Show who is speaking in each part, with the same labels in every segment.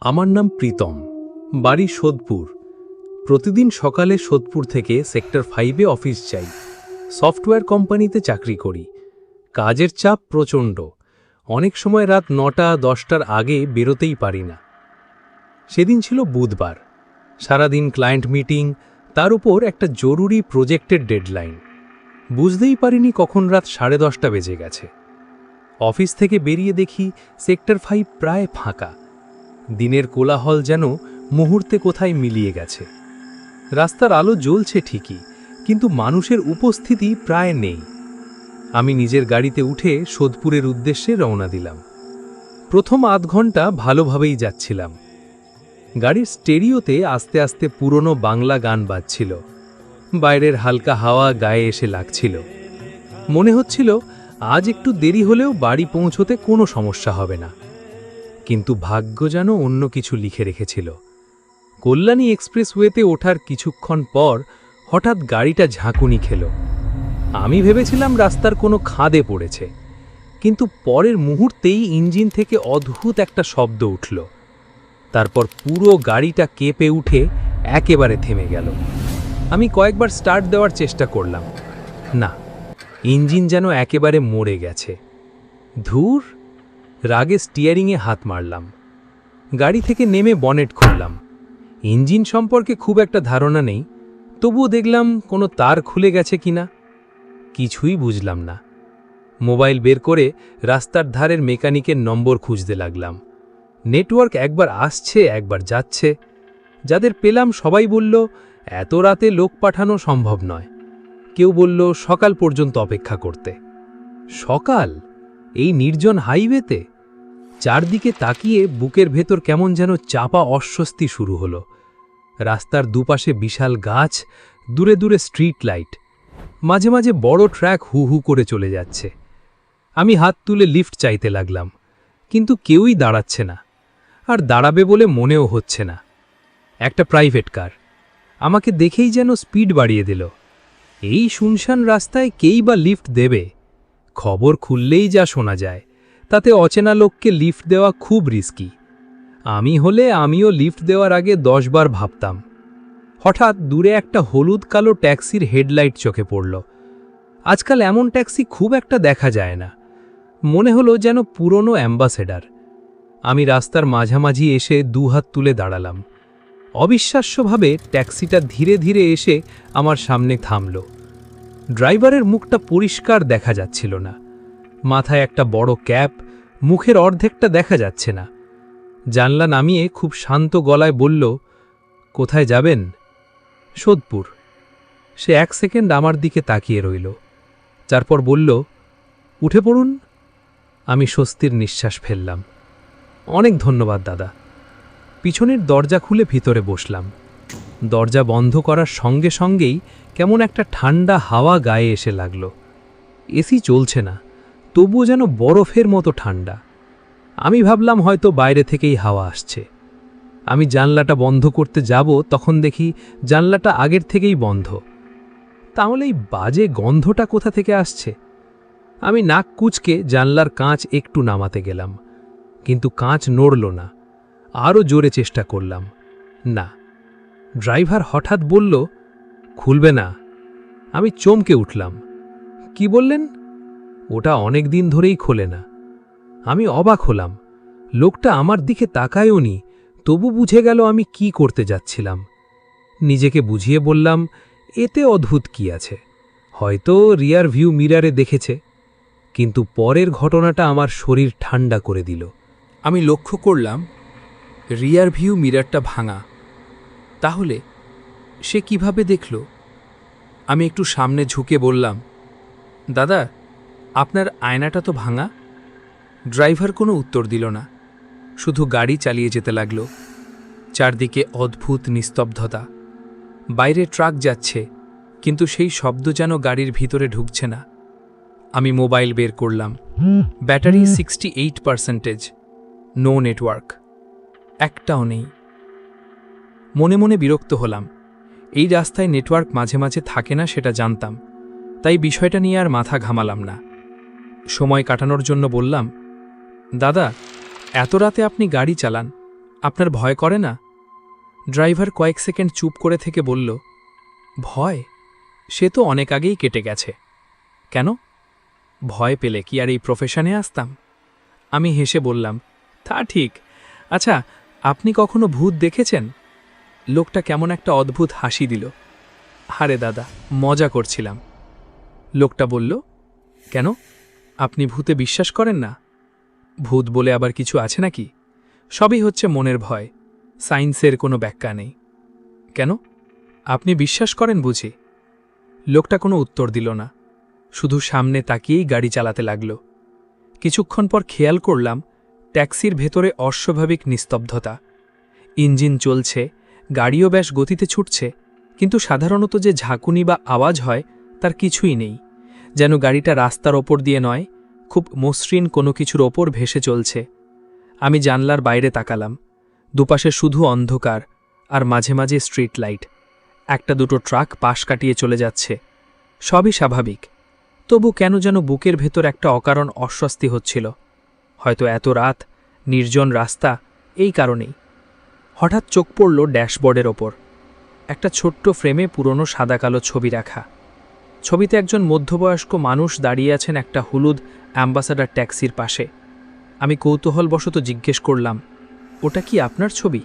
Speaker 1: আমার নাম প্রীতম, বাড়ি সোদপুর। প্রতিদিন সকালে সোদপুর থেকে সেক্টর 5-এ অফিস যাই। সফটওয়্যার কোম্পানিতে চাকরি করি। কাজের চাপ প্রচণ্ড, অনেক সময় রাত 9টা-10টার আগে বেরোতেই পারি না। সেদিন ছিল বুধবার, সারাদিন ক্লায়েন্ট মিটিং, তার উপর একটা জরুরি প্রজেক্টের ডেডলাইন। বুঝতেই পারিনি কখন রাত 10:30 বেজে গেছে। অফিস থেকে বেরিয়ে দেখি সেক্টর 5 প্রায় ফাঁকা। দিনের কোলাহল যেন মুহূর্তে কোথায় মিলিয়ে গেছে। রাস্তার আলো জ্বলছে ঠিকই, কিন্তু মানুষের উপস্থিতি প্রায় নেই। আমি নিজের গাড়িতে উঠে সোদপুরের উদ্দেশ্যে রওনা দিলাম। প্রথম আধ ঘন্টা ভালোভাবেই যাচ্ছিলাম। গাড়ির স্টেরিওতে আস্তে আস্তে পুরনো বাংলা গান বাজছিল। বাইরের হালকা হাওয়া গায়ে এসে লাগছিল। মনে হচ্ছিল আজ একটু দেরি হলেও বাড়ি পৌঁছতে কোনো সমস্যা হবে না। কিন্তু ভাগ্য যেন অন্য কিছু লিখে রেখেছিল। কল্যাণী এক্সপ্রেসওয়েতে ওঠার কিছুক্ষণ পর হঠাৎ গাড়িটা ঝাঁকুনি খেল। আমি ভেবেছিলাম রাস্তার কোনো খাদে পড়েছে, কিন্তু পরের মুহূর্তেই ইঞ্জিন থেকে অদ্ভুত একটা শব্দ উঠল। তারপর পুরো গাড়িটা কেঁপে উঠে একেবারে থেমে গেল। আমি কয়েকবার স্টার্ট দেওয়ার চেষ্টা করলাম, না, ইঞ্জিন যেন একেবারে মরে গেছে। ধুর! রাগে স্টিয়ারিংয়ে হাত মারলাম। গাড়ি থেকে নেমে বনেট খুললাম। ইঞ্জিন সম্পর্কে খুব একটা ধারণা নেই, তবুও দেখলাম কোনো তার খুলে গেছে কিনা। কিছুই বুঝলাম না। মোবাইল বের করে রাস্তার ধারের মেকানিকের নম্বর খুঁজতে লাগলাম। নেটওয়ার্ক একবার আসছে একবার যাচ্ছে। যাদের পেলাম সবাই বলল এত রাতে লোক পাঠানো সম্ভব নয়। কেউ বলল সকাল পর্যন্ত অপেক্ষা করতে। সকাল? এই নির্জন হাইওয়েতে? চারদিকে তাকিয়ে বুকের ভেতর কেমন যেন চাপা অস্বস্তি শুরু হলো। রাস্তার দুপাশে বিশাল গাছ, দূরে দূরে স্ট্রিট লাইট, মাঝে মাঝে বড় ট্র্যাক হু হু করে চলে যাচ্ছে। আমি হাত তুলে লিফট চাইতে লাগলাম, কিন্তু কেউই দাঁড়াচ্ছে না, আর দাঁড়াবে বলে মনেও হচ্ছে না। একটা প্রাইভেট কার আমাকে দেখেই যেন স্পিড বাড়িয়ে দিল। এই শুনশান রাস্তায় কেই বা লিফট দেবে? খবর খুললেই যা শোনা যায়, তাতে অচেনা লোককে লিফট দেওয়া খুব রিস্কি। আমি হলে আমিও লিফট দেওয়ার আগে 10 বার ভাবতাম। হঠাৎ দূরে একটা হলুদ কালো ট্যাক্সির হেডলাইট চোখে পড়ল। আজকাল এমন ট্যাক্সি খুব একটা দেখা যায় না। মনে হলো যেন পুরনো অ্যাম্বাসেডার। আমি রাস্তার মাঝামাঝি এসে দুহাত তুলে দাঁড়ালাম। অবিশ্বাস্যভাবে ট্যাক্সিটা ধীরে ধীরে এসে আমার সামনে থামল। ড্রাইভারের মুখটা পরিষ্কার দেখা যাচ্ছিল না। মাথায় একটা বড় ক্যাপ, মুখের অর্ধেকটা দেখা যাচ্ছে না। জানলা নামিয়ে খুব শান্ত গলায় বলল, কোথায় যাবেন? সোদপুর। সে 1 সেকেন্ড আমার দিকে তাকিয়ে রইল, তারপর বলল, উঠে পড়ুন। আমি স্বস্তির নিঃশ্বাস ফেললাম। অনেক ধন্যবাদ দাদা। পিছনের দরজা খুলে ভিতরে বসলাম। দরজা বন্ধ করার সঙ্গে সঙ্গেই কেমন একটা ঠান্ডা হাওয়া গায়ে এসে লাগল। এসি চলছে না, তবুও যেন বরফের মতো ঠান্ডা। আমি ভাবলাম হয়তো বাইরে থেকেই হাওয়া আসছে। আমি জানলাটা বন্ধ করতে যাব, তখন দেখি জানলাটা আগের থেকেই বন্ধ। তাহলে এই বাজে গন্ধটা কোথা থেকে আসছে? আমি নাক কুঁচকে জানলার কাঁচ একটু নামাতে গেলাম, কিন্তু কাঁচ নড়ল না। আরও জোরে চেষ্টা করলাম, না। ড্রাইভার হঠাৎ বলল, খুলবে না। আমি চমকে উঠলাম। কি বললেন? ওটা অনেক দিন ধরেই খোলে না। আমি অবাক হলাম। লোকটা আমার দিকে তাকায়ও নি, তবু বুঝে গেল আমি কি করতে যাচ্ছিলাম। নিজেকে বুঝিয়ে বললাম, এতে অদ্ভুত কি আছে, হয়তো রিয়ার ভিউ মিরারে দেখেছে। কিন্তু পরের ঘটনাটা আমার শরীর ঠান্ডা করে দিল। আমি লক্ষ্য করলাম রিয়ার ভিউ মিরারটা ভাঙা। তাহলে সে কিভাবে দেখল? আমি একটু সামনে ঝুঁকে বললাম, দাদা, আপনার আয়নাটা তো ভাঙা। ড্রাইভার কোনো উত্তর দিল না, শুধু গাড়ি চালিয়ে যেতে লাগল। চারদিকে অদ্ভুত নিস্তব্ধতা। বাইরে ট্রাক যাচ্ছে, কিন্তু সেই শব্দ যেন গাড়ির ভিতরে ঢুকছে না। আমি মোবাইল বের করলাম। ব্যাটারি 68%, নো নেটওয়ার্ক, একটাও নেই। মনে মনে বিরক্ত হলাম। এই রাস্তায় নেটওয়ার্ক মাঝে মাঝে থাকে না সেটা জানতাম, তাই বিষয়টা নিয়ে আর মাথা ঘামালাম না। সময় কাটানোর জন্য বললাম, দাদা, এত রাতে আপনি গাড়ি চালান, আপনার ভয় করে না? ড্রাইভার কয়েক সেকেন্ড চুপ করে থেকে বলল, ভয়? সে তো অনেক আগেই কেটে গেছে। কেন? ভয় পেলে কি আর এই প্রফেশনে আসতাম? আমি হেসে বললাম, তা ঠিক। আচ্ছা, আপনি কখনো ভূত দেখেছেন? লোকটা কেমন একটা অদ্ভুত হাসি দিল। আরে দাদা, মজা করছিলাম। লোকটা বলল, কেন? আপনি ভূতে বিশ্বাস করেন না? ভূত বলে আবার কিছু আছে নাকি? সবই হচ্ছে মনের ভয়, সায়েন্সের কোনো ব্যাখ্যা নেই। কেন? আপনি বিশ্বাস করেন বুঝি? লোকটা কোনো উত্তর দিল না, শুধু সামনে তাকিয়েই গাড়ি চালাতে লাগল। কিছুক্ষণ পর খেয়াল করলাম ট্যাক্সির ভেতরে অস্বাভাবিক নিস্তব্ধতা। ইঞ্জিন চলছে, গাড়িও বেশ গতিতে ছুটছে, কিন্তু সাধারণত যে ঝাঁকুনি বা আওয়াজ হয় তার কিছুই নেই। যেন গাড়িটা রাস্তার ওপর দিয়ে নয়, খুব মসৃণ কোনো কিছুর ওপর ভেসে চলছে। আমি জানলার বাইরে তাকালাম। দুপাশে শুধু অন্ধকার, আর মাঝে মাঝে স্ট্রিট লাইট। একটা দুটো ট্রাক পাশ কাটিয়ে চলে যাচ্ছে। সবই স্বাভাবিক, তবু কেন যেন বুকের ভেতর একটা অকারণ অস্বস্তি হচ্ছিল। হয়তো এত রাত, নির্জন রাস্তা, এই কারণেই। হঠাৎ চোখ পড়ল ড্যাশবোর্ডের ওপর। একটা ছোট্ট ফ্রেমে পুরনো সাদা কালো ছবি রাখা। ছবিতে একজন মধ্যবয়স্ক মানুষ দাঁড়িয়ে আছেন একটা হলুদ অ্যাম্বাসাডার ট্যাক্সির পাশে। আমি কৌতূহলবশত জিজ্ঞেস করলাম, ওটা কি আপনার ছবি?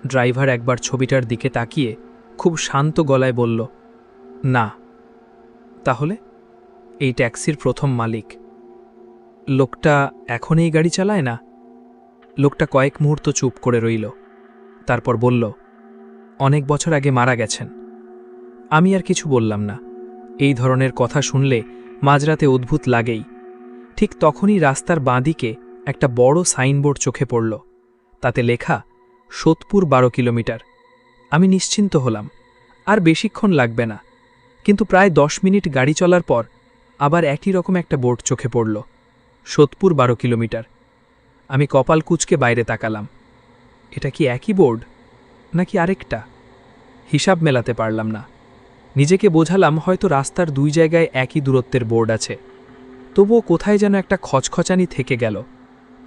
Speaker 1: ড্রাইভার একবার ছবিটার দিকে তাকিয়ে খুব শান্ত গলায় বলল, না। তাহলে? এই ট্যাক্সির প্রথম মালিক। লোকটা এখন এই গাড়ি চালায় না? লোকটা কয়েক মুহূর্ত চুপ করে রইল, তারপর বলল, অনেক বছর আগে মারা গেছেন। আমি আর কিছু বললাম না। এই ধরনের কথা শুনলে মাঝরাতে অদ্ভুত লাগেই। ঠিক তখনই রাস্তার বাঁদিকে একটা বড় সাইনবোর্ড চোখে পড়ল। তাতে লেখা, সোদপুর 12 কিলোমিটার। আমি নিশ্চিন্ত হলাম, আর বেশিক্ষণ লাগবে না। কিন্তু প্রায় 10 মিনিট গাড়ি চলার পর আবার একই রকম একটা বোর্ড চোখে পড়ল, সোদপুর 12 কিলোমিটার। আমি কপাল কুঁচকে বাইরে তাকালাম। এটা কি একই বোর্ড, নাকি আরেকটা? হিসাব মেলাতে পারলাম না। নিজেকে বোঝালাম হয়তো রাস্তার দুই জায়গায় একই দূরত্বের বোর্ড আছে। তবুও কোথায় যেন একটা খচখচানি থেকে গেল।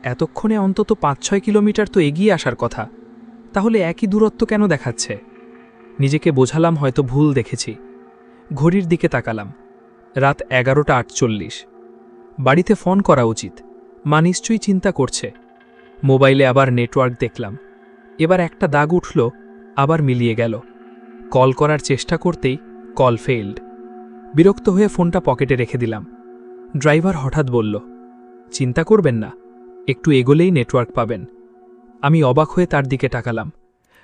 Speaker 1: এতক্ষণে অন্তত 5-6 কিলোমিটার তো এগিয়ে আসার কথা, তাহলে একই দূরত্ব কেন দেখাচ্ছে? নিজেকে বোঝালাম হয়তো ভুল দেখেছি। ঘড়ির দিকে তাকালাম, রাত 11:48। বাড়িতে ফোন করা উচিত, মা নিশ্চয়ই চিন্তা করছে। মোবাইলে আবার নেটওয়ার্ক দেখলাম। এবার একটা দাগ উঠল, আবার মিলিয়ে গেল। কল করার চেষ্টা করতেই কল ফেইল্ড। বিরক্ত হয়ে ফোনটা পকেটে রেখে দিলাম। ড্রাইভার হঠাৎ বলল, চিন্তা করবেন না, একটু এগোলেই নেটওয়ার্ক পাবেন। আমি অবাক হয়ে তার দিকে তাকালাম।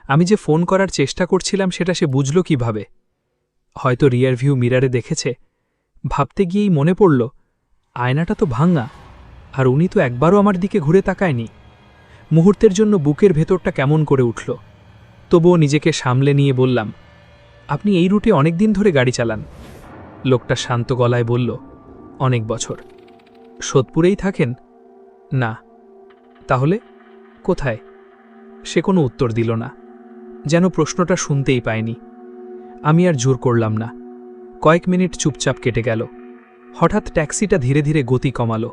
Speaker 1: আমি যে ফোন করার চেষ্টা করছিলাম সেটা সে বুঝল কিভাবে? হয়তো রিয়ার ভিউ মিরারে দেখেছে। ভাবতে গিয়েই মনে পড়ল, আয়নাটা তো ভাঙা, আর উনি তো একবারও আমার দিকে ঘুরে তাকায়নি। মুহূর্তের জন্য বুকের ভেতরটা কেমন করে উঠল। তবুও নিজেকে সামলে নিয়ে বললাম, আপনি এই রুটে অনেক দিন ধরে গাড়ি চালান? লোকটা শান্ত গলায় বলল, অনেক বছর। সোদপুরেই থাকেন? না। তাহলে কোথায়? সে কোনো উত্তর দিল না, যেন প্রশ্নটা শুনতেই পায়নি। আমি আর জোর করলাম না। কয়েক মিনিট চুপচাপ কেটে গেল। হঠাৎ ট্যাক্সিটা ধীরে ধীরে গতি কমালো।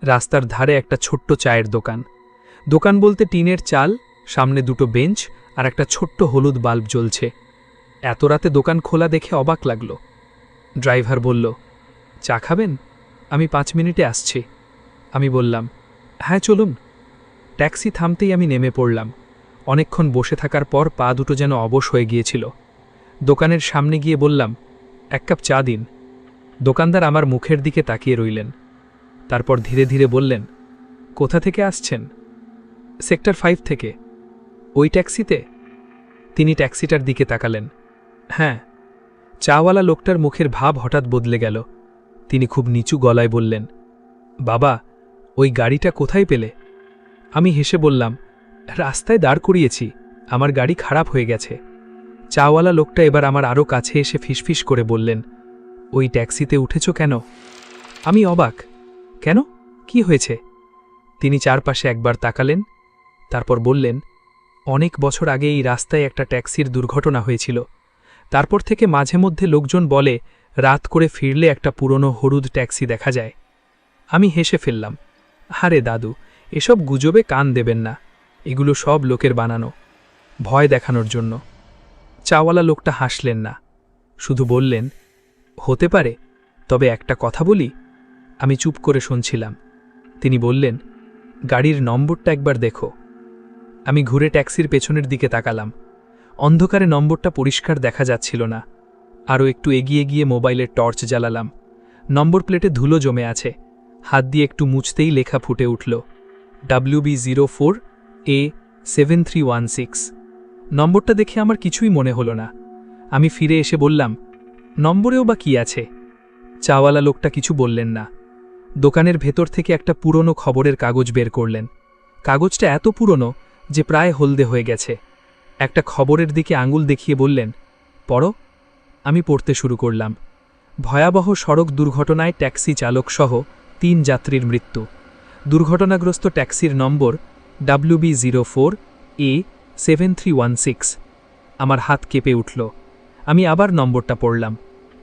Speaker 1: রাস্তার ধারে একটা ছোট্ট চায়ের দোকান। দোকান বলতে টিনের চাল, সামনে দুটো বেঞ্চ আর একটা ছোট্ট হলুদ বাল্ব জ্বলছে। এত রাতে দোকান খোলা দেখে অবাক লাগল। ড্রাইভার বলল, চা খাবেন? আমি 5 মিনিটে আসছি। আমি বললাম, হ্যাঁ চলুন। ট্যাক্সি থামতেই আমি নেমে পড়লাম। অনেকক্ষণ বসে থাকার পর পা দুটো যেন অবশ হয়ে গিয়েছিল। দোকানের সামনে গিয়ে বললাম, 1 কাপ চা দিন। দোকানদার আমার মুখের দিকে তাকিয়ে রইলেন। তারপর ধীরে ধীরে বললেন, কোথা থেকে আসছেন? সেক্টর 5 থেকে। ওই ট্যাক্সিতে? তিনি ট্যাক্সিটার দিকে তাকালেন। হ্যাঁ। চাওয়ালা লোকটার মুখের ভাব হঠাৎ বদলে গেল। তিনি খুব নিচু গলায় বললেন, বাবা, ওই গাড়িটা কোথায় পেলে? আমি হেসে বললাম, রাস্তায় দাঁড় করিয়েছি, আমার গাড়ি খারাপ হয়ে গেছে। চাওয়ালা লোকটা এবার আমার আরও কাছে এসে ফিসফিস করে বললেন, ওই ট্যাক্সিতে উঠেছ কেন? আমি অবাক, কেন? কি হয়েছে? তিনি চারপাশে একবার তাকালেন, তারপর বললেন, অনেক বছর আগে এই রাস্তায় একটা ট্যাক্সির দুর্ঘটনা হয়েছিল। তারপর থেকে মাঝে মধ্যে লোকজন বলে রাত করে ফিরলে একটা পুরনো হলুদ ট্যাক্সি দেখা যায়। আমি হেসে ফেললাম, আরে দাদু, এসব গুজবে কান দেবেন না।
Speaker 2: এগুলো সব লোকের বানানো, ভয় দেখানোর জন্য। চাওয়ালা লোকটা হাসলেন না, শুধু বললেন, হতে পারে, তবে একটা কথা বলি। আমি চুপ করে শুনছিলাম। তিনি বললেন, গাড়ির নম্বরটা একবার দেখো। আমি ঘুরে ট্যাক্সির পেছনের দিকে তাকালাম। অন্ধকারে নম্বরটা পরিষ্কার দেখা যাচ্ছিল না। আরও একটু এগিয়ে গিয়ে মোবাইলের টর্চ জ্বালালাম। নম্বর প্লেটে ধুলো জমে আছে। হাত দিয়ে একটু মুছতেই লেখা ফুটে উঠল, WB04A7316। নম্বরটা দেখে আমার কিছুই মনে হলো না। আমি ফিরে এসে বললাম, নম্বরেও বা কি আছে? চাওয়ালা লোকটা কিছু বললেন না। দোকানের ভেতর থেকে একটা পুরনো খবরের কাগজ বের করলেন। কাগজটা এত পুরনো যে প্রায় হলদে হয়ে গেছে। একটা খবরের দিকে আঙুল দেখিয়ে বললেন, পড়ো। আমি পড়তে শুরু করলাম। ভয়াবহ সড়ক দুর্ঘটনায় ট্যাক্সি চালকসহ 3 যাত্রীর মৃত্যু। দুর্ঘটনাগ্রস্ত ট্যাক্সির নম্বর WB04A7316। আমার হাত কেঁপে উঠল। আমি আবার নম্বরটা পড়লাম।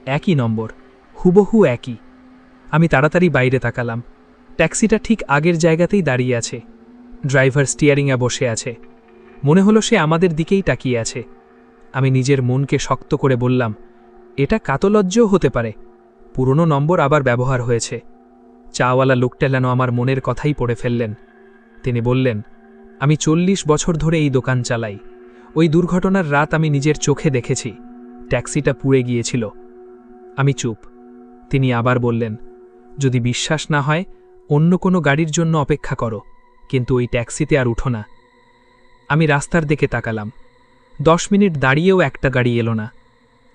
Speaker 2: একই নম্বর, হুবহু একই। আমি তাড়াতাড়ি বাইরে তাকালাম। ট্যাক্সিটা ঠিক আগের জায়গাতেই দাঁড়িয়ে আছে। ড্রাইভার স্টিয়ারিংয়ে বসে আছে। মনে হলো সে আমাদের দিকেই তাকিয়ে আছে। আমি নিজের মনকে শক্ত করে বললাম, এটা কাতলজ্জও হতে পারে। পুরনো নম্বর আবার ব্যবহার হয়েছে। চাওয়ালা লোকটা যেন আমার মনের কথাই পড়ে ফেললেন। তিনি বললেন, আমি 40 বছর ধরে এই দোকান চালাই। ওই দুর্ঘটনার রাত আমি নিজের চোখে দেখেছি। ট্যাক্সিটা পুড়ে গিয়েছিল। আমি চুপ। তিনি আবার বললেন, যদি বিশ্বাস না হয় অন্য কোনো গাড়ির জন্য অপেক্ষা করো, কিন্তু ওই ট্যাক্সিতে আর উঠো না। আমি রাস্তার দিকে তাকালাম। 10 মিনিট দাঁড়িয়েও একটা গাড়ি এলো না।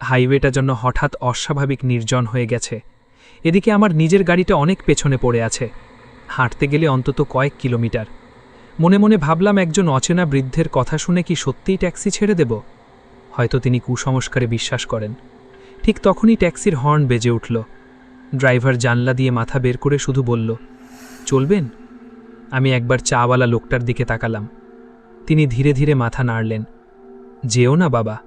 Speaker 2: হাইওয়েটা জন্য হঠাৎ অস্বাভাবিক নির্জন হয়ে গেছে। এদিকে আমার নিজের গাড়িটা অনেক পেছনে পড়ে আছে। হাঁটতে গেলে অন্তত কয়েক কিলোমিটার। মনে মনে ভাবলাম, একজন অচেনা বৃদ্ধের কথা শুনে কি সত্যিই ট্যাক্সি ছেড়ে দেব? হয়তো তিনি কুসংস্কারে বিশ্বাস করেন। ঠিক তখনই ট্যাক্সির হর্ন বেজে উঠল। ড্রাইভার জানলা দিয়ে মাথা বের করে শুধু বলল, চলবেন? আমি একবার চাওয়ালা লোকটার দিকে তাকালাম। তিনি ধীরে ধীরে মাথা নাড়লেন। যেও না বাবা।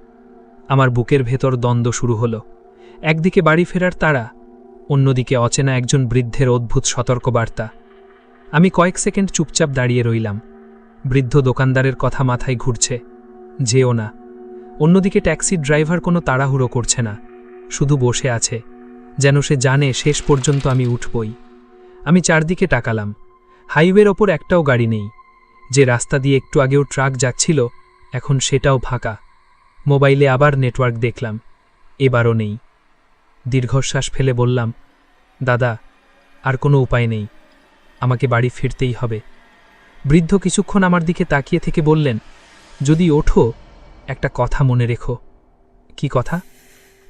Speaker 2: আমার বুকের ভেতর দ্বন্দ্ব শুরু হলো। একদিকে বাড়ি ফেরার তাড়া, অন্যদিকে অচেনা একজন বৃদ্ধের অদ্ভুত সতর্কবার্তা। আমি কয়েক সেকেন্ড চুপচাপ দাঁড়িয়ে রইলাম। বৃদ্ধ দোকানদারের কথা মাথায় ঘুরছে, যেও না। অন্যদিকে ট্যাক্সির ড্রাইভার কোনো তাড়াহুড়ো করছে না, শুধু বসে আছে, যেন সে জানে শেষ পর্যন্ত আমি উঠবই। আমি চারদিকে তাকালাম। হাইওয়ের ওপর একটাও গাড়ি নেই। যে রাস্তা দিয়ে একটু আগেও ট্রাক যাচ্ছিল, এখন সেটাও ফাঁকা। মোবাইলে আবার নেটওয়ার্ক দেখলাম, এবারও নেই। দীর্ঘশ্বাস ফেলে বললাম, দাদা, আর কোনো উপায় নেই, আমাকে বাড়ি ফিরতেই হবে। বৃদ্ধ কিছুক্ষণ আমার দিকে তাকিয়ে থেকে বললেন, যদি ওঠো, একটা কথা মনে রেখো। কি কথা?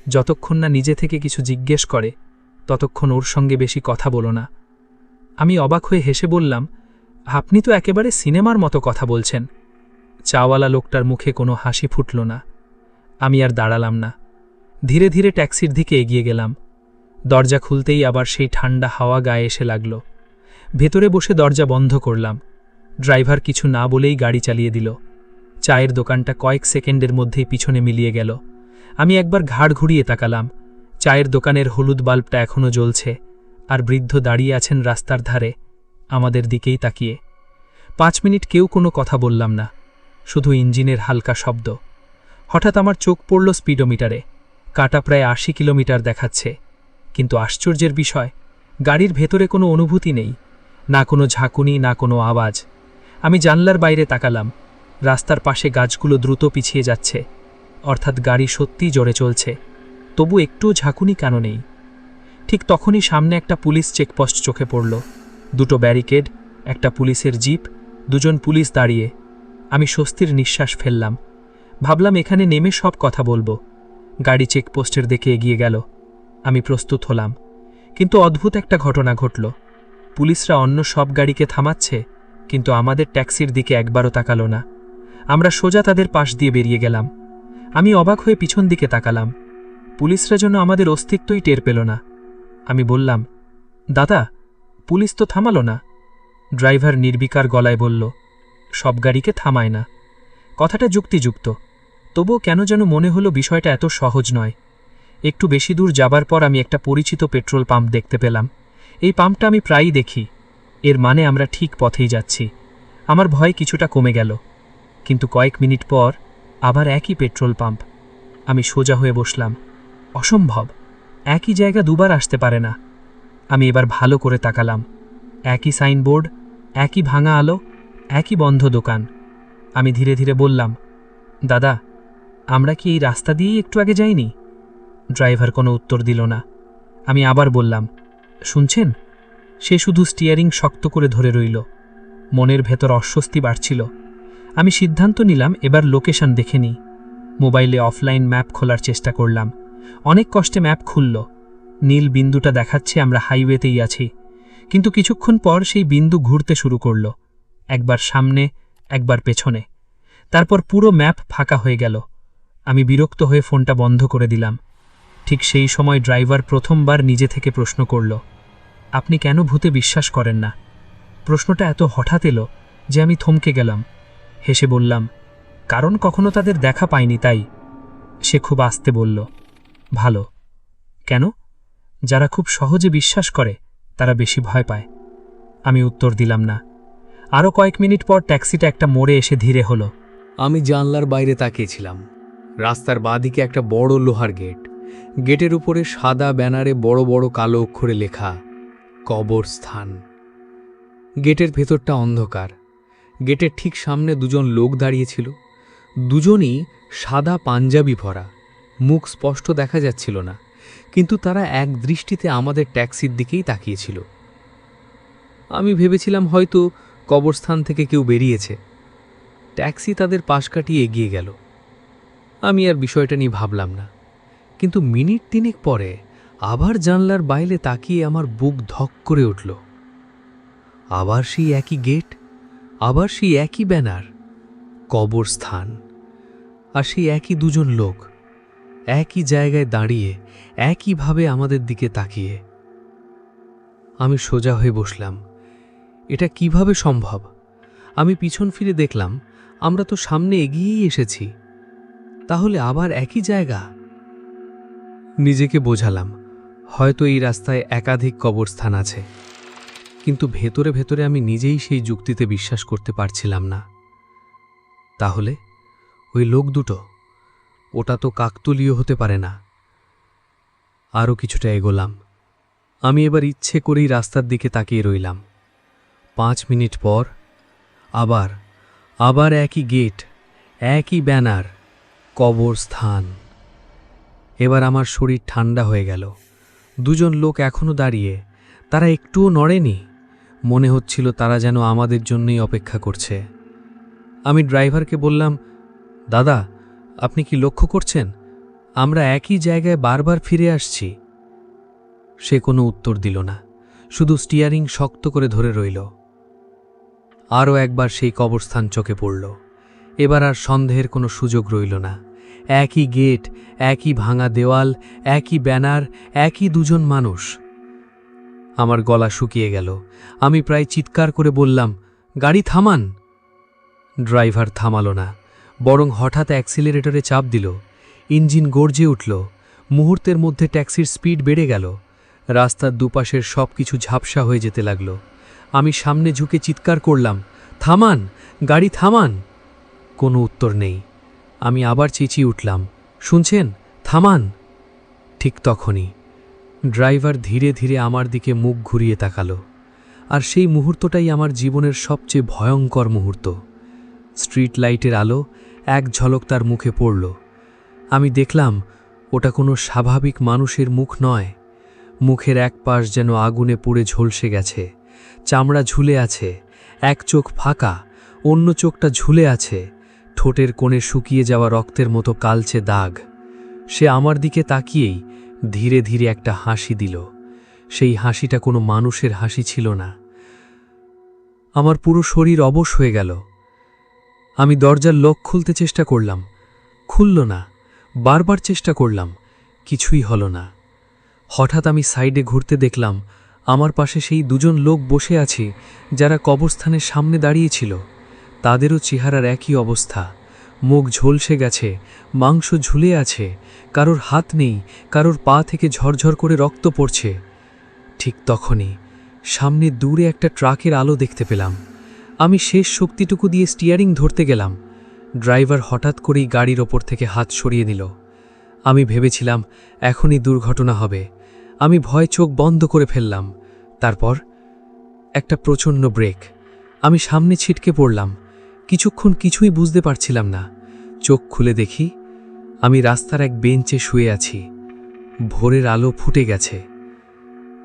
Speaker 2: যতক্ষণ না নিজে থেকে কিছু জিজ্ঞেস করে, ততক্ষণ ওর সঙ্গে বেশি কথা বলো না। আমি অবাক হয়ে হেসে বললাম, আপনি তো একেবারে সিনেমার মতো কথা বলছেন। চাওয়ালা লোকটার মুখে কোনো হাসি ফুটল না। আমি আর দাঁড়ালাম না। ধীরে ধীরে ট্যাক্সির দিকে এগিয়ে গেলাম। দরজা খুলতেই আবার সেই ঠান্ডা হাওয়া গায়ে এসে লাগল। ভেতরে বসে দরজা বন্ধ করলাম। ড্রাইভার কিছু না বলেই গাড়ি চালিয়ে দিল। চায়ের দোকানটা কয়েক সেকেন্ডের মধ্যেই পিছনে মিলিয়ে গেল। আমি একবার ঘাড় ঘুরিয়ে তাকালাম। চায়ের দোকানের হলুদ বাল্বটা এখনও জ্বলছে, আর বৃদ্ধ দাঁড়িয়ে আছেন রাস্তার ধারে, আমাদের দিকেই তাকিয়ে। 5 মিনিট কেউ কোনো কথা বললাম না, শুধু ইঞ্জিনের হালকা শব্দ। হঠাৎ আমার চোখ পড়ল স্পিডোমিটারে। কাঁটা প্রায় 80 কিলোমিটার দেখাচ্ছে। কিন্তু আশ্চর্যের বিষয়, গাড়ির ভেতরে কোনো অনুভূতি নেই, না কোনো ঝাঁকুনি, না কোনো আওয়াজ। আমি জানলার বাইরে তাকালাম। রাস্তার পাশে গাছগুলো দ্রুত পিছিয়ে যাচ্ছে, অর্থাৎ গাড়ি সত্যিই জোরে চলছে। তবু একটুও ঝাঁকুনি কেন নেই? ঠিক তখনই সামনে একটা পুলিশ চেকপোস্ট চোখে পড়ল। 2টো ব্যারিকেড, একটা পুলিশের জিপ, 2জন পুলিশ দাঁড়িয়ে। আমি স্বস্তির নিঃশ্বাস ফেললাম। ভাবলাম এখানে নেমে সব কথা বলবো। গাড়ি চেকপোস্টের দিকে এগিয়ে গেল। আমি প্রস্তুত হলাম। কিন্তু অদ্ভুত একটা ঘটনা ঘটল। পুলিশরা অন্য সব গাড়িকে থামাচ্ছে, কিন্তু আমাদের ট্যাক্সির দিকে একবারও তাকালো না। আমরা সোজা তাদের পাশ দিয়ে বেরিয়ে গেলাম। আমি অবাক হয়ে পিছন দিকে তাকালাম। পুলিশরা যেন আমাদের অস্তিত্বই টের পেল না। আমি বললাম, দাদা, পুলিশ তো থামালো না। ড্রাইভার নির্বিকার গলায় বলল, সব গাড়িকে থামায় না। কথাটা যুক্তিযুক্ত, তবুও কেন যেন মনে হলো বিষয়টা এত সহজ নয়। একটু বেশি দূর যাবার পর আমি একটা পরিচিত পেট্রোল পাম্প দেখতে পেলাম। এই পাম্পটা আমি প্রায়ই দেখি। এর মানে আমরা ঠিক পথেই যাচ্ছি। আমার ভয় কিছুটা কমে গেল, কিন্তু কয়েক মিনিট পর আবার একই পেট্রোল পাম্প। আমি সোজা হয়ে বসলাম। অসম্ভব, একই জায়গা দুবার আসতে পারে না। আমি এবার ভালো করে তাকালাম। একই সাইনবোর্ড, একই ভাঙা আলো, একই বন্ধ দোকান। আমি ধীরে ধীরে বললাম, দাদা, আমরা কি এই রাস্তা দিয়েই একটু আগে যাইনি? ড্রাইভার কোনো উত্তর দিল না। আমি আবার বললাম, শুনছেন? সে শুধু স্টিয়ারিং শক্ত করে ধরে রইল। মনের ভেতর অস্বস্তি বাড়ছিল। আমি সিদ্ধান্ত নিলাম এবার লোকেশন দেখে নিই। মোবাইলে অফলাইন ম্যাপ খোলার চেষ্টা করলাম। অনেক কষ্টে ম্যাপ খুলল। নীল বিন্দুটা দেখাচ্ছে আমরা হাইওয়েতেই আছি, কিন্তু কিছুক্ষণ পর সেই বিন্দু ঘুরতে শুরু করল, একবার সামনে, একবার পেছনে। তারপর পুরো ম্যাপ ফাঁকা হয়ে গেল। আমি বিরক্ত হয়ে ফোনটা বন্ধ করে দিলাম। ঠিক সেই সময় ড্রাইভার প্রথমবার নিজে থেকে প্রশ্ন করল, আপনি কেন ভূতে বিশ্বাস করেন না? প্রশ্নটা এত হঠাৎ এলো যে আমি থমকে গেলাম। হেসে বললাম, কারণ কখনো তাদের দেখা পাইনি তাই। সে খুব আস্তে বলল, ভালো। কেন? যারা খুব সহজে বিশ্বাস করে তারা বেশি ভয় পায়। আমি উত্তর দিলাম না। আরও কয়েক মিনিট পর ট্যাক্সিটা একটা মোড়ে এসে ধীরে হলো।
Speaker 1: আমি জানলার বাইরে তাকিয়েছিলাম। রাস্তার বাঁদিকে একটা বড় লোহার গেট। গেটের উপরে সাদা ব্যানারে বড় বড় কালো অক্ষরে লেখা, কবরস্থান। গেটের ভেতরটা অন্ধকার। গেটের ঠিক সামনে দুজন লোক দাঁড়িয়েছিল। দুজনই সাদা পাঞ্জাবি পরা। মুখ স্পষ্ট দেখা যাচ্ছিল না, কিন্তু তারা এক দৃষ্টিতে আমাদের ট্যাক্সির দিকেই তাকিয়েছিল। আমি ভেবেছিলাম হয়তো কবরস্থান থেকে কেউ বেরিয়েছে। ট্যাক্সি তাদের পাশ কাটিয়ে এগিয়ে গেল। আমি আর বিষয়টা নিয়ে ভাবলাম না, কিন্তু মিনিট তিনেক পরে আবার জানলার বাইরে তাকিয়ে আমার বুক ধক করে উঠল। আবার সেই একই গেট, আবার সেই একই ব্যানার, কবরস্থান। আর সেই একই দুজন লোক, একই জায়গায় দাঁড়িয়ে একইভাবে আমাদের দিকে তাকিয়ে। আমি সোজা হয়ে বসলাম। এটা কিভাবে সম্ভব? আমি পিছন ফিরে দেখলাম আমরা তো সামনে এগিয়েই এসেছি। তাহলে আবার একই জায়গা। নিজেকে বোঝালাম হয়তো এই রাস্তায় একাধিক কবরস্থান আছে, কিন্তু ভেতরে ভেতরে আমি নিজেই সেই যুক্তিতে বিশ্বাস করতে পারছিলাম না। তাহলে ওই লোক দুটো, ওটা তো কাকতালীয় হতে পারে না। আরও কিছুটা এগোলাম। আমি এবার ইচ্ছে করেই রাস্তার দিকে তাকিয়ে রইলাম। 5 মিনিট পর আবার একই গেট, একই ব্যানার, কবরস্থান। এবার আমার শরীর ঠান্ডা হয়ে গেল। দুজন লোক এখনো দাঁড়িয়ে, তারা একটুও নড়েনি। মনে হচ্ছিল তারা যেন আমাদের জন্যই অপেক্ষা করছে। আমি ড্রাইভারকে বললাম, দাদা, আপনি কি লক্ষ্য করছেন আমরা একই জায়গায় বারবার ফিরে আসছি? সে কোনো উত্তর দিল না, শুধু স্টিয়ারিং শক্ত করে ধরে রইল। আরও একবার সেই কবরস্থান চোখে পড়ল। এবার আর সন্দেহের কোনো সুযোগ রইল না। একই গেট, একই ভাঙা দেওয়াল, একই ব্যানার, একই দুজন মানুষ। আমার গলা শুকিয়ে গেল। আমি প্রায় চিৎকার করে বললাম, গাড়ি থামান। ড্রাইভার থামালো না, বরং হঠাৎ অ্যাক্সিলারেটরে চাপ দিল। ইঞ্জিন গর্জে উঠল। মুহূর্তের মধ্যে ট্যাক্সির স্পিড বেড়ে গেল। রাস্তার দুপাশের সব কিছু ঝাপসা হয়ে যেতে লাগল। আমি সামনে ঝুঁকে চিৎকার করলাম, থামান, গাড়ি থামান। কোনো উত্তর নেই। আমি আবার চেঁচিয়ে উঠলাম, শুনছেন, থামান। ঠিক তখনই ড্রাইভার ধীরে ধীরে আমার দিকে মুখ ঘুরিয়ে তাকালো। আর সেই মুহূর্তটাই আমার জীবনের সবচেয়ে ভয়ঙ্কর মুহূর্ত। স্ট্রিট লাইটের আলো এক ঝলক তার মুখে পড়ল। আমি দেখলাম ওটা কোনো স্বাভাবিক মানুষের মুখ নয়। মুখের এক পাশ যেন আগুনে পুড়ে ঝলসে গেছে। চামড়া ঝুলে আছে, এক চোখ ফাঁকা, অন্য চোখটা ঝুলে আছে। ঠোঁটের কোণে শুকিয়ে যাওয়া রক্তের মতো কালচে দাগ। সে আমার দিকে তাকিয়েই ধীরে ধীরে একটা হাসি দিল। সেই হাসিটা কোনো মানুষের হাসি ছিল না। আমার পুরো শরীর অবশ হয়ে গেল। আমি দরজার লক খুলতে চেষ্টা করলাম, খুলল না। বারবার চেষ্টা করলাম, কিছুই হলো না। হঠাৎ আমি সাইডে ঘুরতে দেখলাম আমার পাশে সেই দুজন লোক বসে আছে যারা কবরস্থানের সামনে দাঁড়িয়েছিল। তাদেরও চেহারার একই অবস্থা। মুখ ঝলসে গেছে, মাংস ঝুলে আছে, কারোর হাত নেই, কারোর পা থেকে ঝরঝর করে রক্ত পড়ছে। ঠিক তখনই সামনে দূরে একটা ট্রাকের আলো দেখতে পেলাম। আমি শেষ শক্তিটুকু দিয়ে স্টিয়ারিং ধরতে গেলাম। ড্রাইভার হঠাৎ করেই গাড়ির ওপর থেকে হাত সরিয়ে নিল। আমি ভেবেছিলাম এখনই দুর্ঘটনা হবে। আমি ভয় চোখ বন্ধ করে ফেললাম। তারপর একটা প্রচণ্ড ব্রেক। আমি সামনে ছিটকে পড়লাম। কিছুক্ষণ কিছুই বুঝতে পারছিলাম না। চোখ খুলে দেখি আমি রাস্তার এক বেঞ্চে শুয়ে আছি। ভোরের আলো ফুটে গেছে।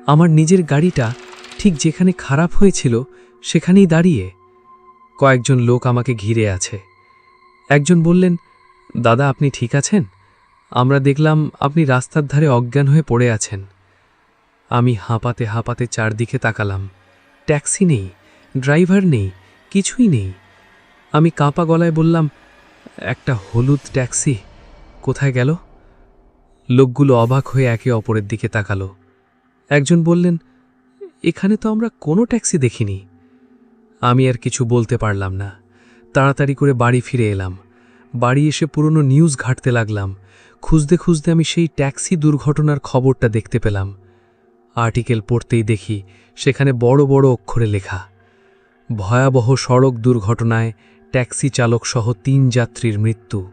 Speaker 1: আমার নিজের গাড়িটা ঠিক যেখানে খারাপ হয়েছিল সেখানেই দাঁড়িয়ে। কয়েকজন লোক আমাকে ঘিরে আছে। একজন বললেন, দাদা আপনি ঠিক আছেন? আমরা দেখলাম আপনি রাস্তার ধারে অজ্ঞান হয়ে পড়ে আছেন। আমি হাঁপাতে হাঁপাতে চারদিকে তাকালাম। ট্যাক্সি নেই, ড্রাইভার নেই, কিছুই নেই। আমি কাঁপা গলায় বললাম, একটা হলুদ ট্যাক্সি কোথায় গেল? লোকগুলো অবাক হয়ে একে অপরের দিকে তাকালো। একজন বললেন, এখানে তো আমরা কোনো ট্যাক্সি দেখিনি। আমি আর কিছু বলতে পারলাম না। তাড়াতাড়ি করে বাড়ি ফিরে এলাম। বাড়ি এসে পুরনো নিউজ ঘাঁটতে লাগলাম। খুঁজতে খুঁজতে আমি সেই ট্যাক্সি দুর্ঘটনার খবরটা দেখতে পেলাম। আর্টিকেল পড়তেই দেখি সেখানে বড় বড় অক্ষরে লেখা, ভয়াবহ সড়ক দুর্ঘটনায় ট্যাক্সি চালকসহ ৩ যাত্রীর মৃত্যু।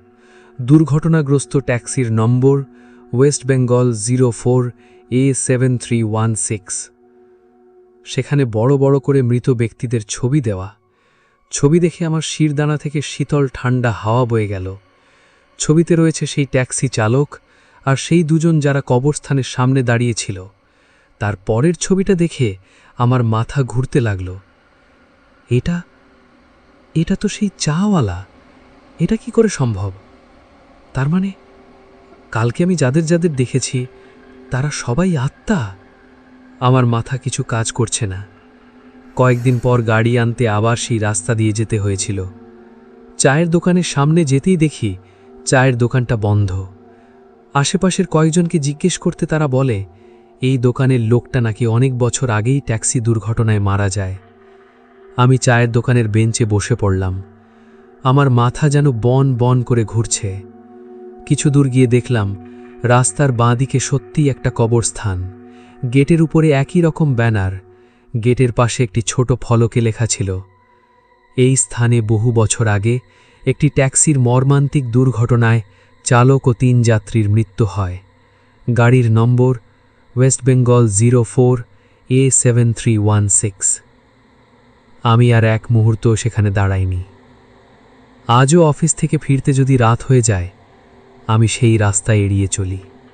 Speaker 1: দুর্ঘটনাগ্রস্ত ট্যাক্সির নম্বর ওয়েস্ট বেঙ্গল 04A7316। সেখানে বড় বড় করে মৃত ব্যক্তিদের ছবি দেওয়া। ছবি দেখে আমার শিরদানা থেকে শীতল ঠান্ডা হাওয়া বয়ে গেল। ছবিতে রয়েছে সেই ট্যাক্সি চালক আর সেই দুজন যারা কবরস্থানের সামনে দাঁড়িয়েছিল। তার পরের ছবিটা দেখে আমার মাথা ঘুরতে লাগল। এটা তো সেই চাওয়ালা। এটা কি করে সম্ভব? তার মানে কালকে আমি যাদের যাদের দেখেছি তারা সবাই আত্মা। আমার মাথা কিছু কাজ করছে না। কয়েকদিন পর গাড়ি আনতে আবার সেই রাস্তা দিয়ে যেতে হয়েছিল। চায়ের দোকানের সামনে যেতেই দেখি চায়ের দোকানটা বন্ধ। আশেপাশের কয়েকজনকে জিজ্ঞেস করতে তারা বলে, এই দোকানের লোকটা নাকি অনেক বছর আগেই ট্যাক্সি দুর্ঘটনায় মারা যায়। আমি চায়ের দোকানের বেঞ্চে বসে পড়লাম। আমার মাথা যেন বন বন করে ঘুরছে। কিছু দূর গিয়ে দেখলাম রাস্তার বাঁদিকে সত্যিই একটা কবরস্থান। গেটের উপরে একই রকম ব্যানার। গেটের পাশে একটি ছোট ফলকে লেখা ছিল, এই স্থানে বহু বছর আগে একটি ট্যাক্সির মর্মান্তিক দুর্ঘটনায় চালক ও ৩ যাত্রীর মৃত্যু হয়। গাড়ির নম্বর ওয়েস্ট বেঙ্গল 04A7316। আমি আর এক মুহূর্ত সেখানে দাঁড়াইনি। আজও অফিস থেকে ফিরতে যদি রাত হয়ে যায়, আমি সেই রাস্তা এড়িয়ে চলি।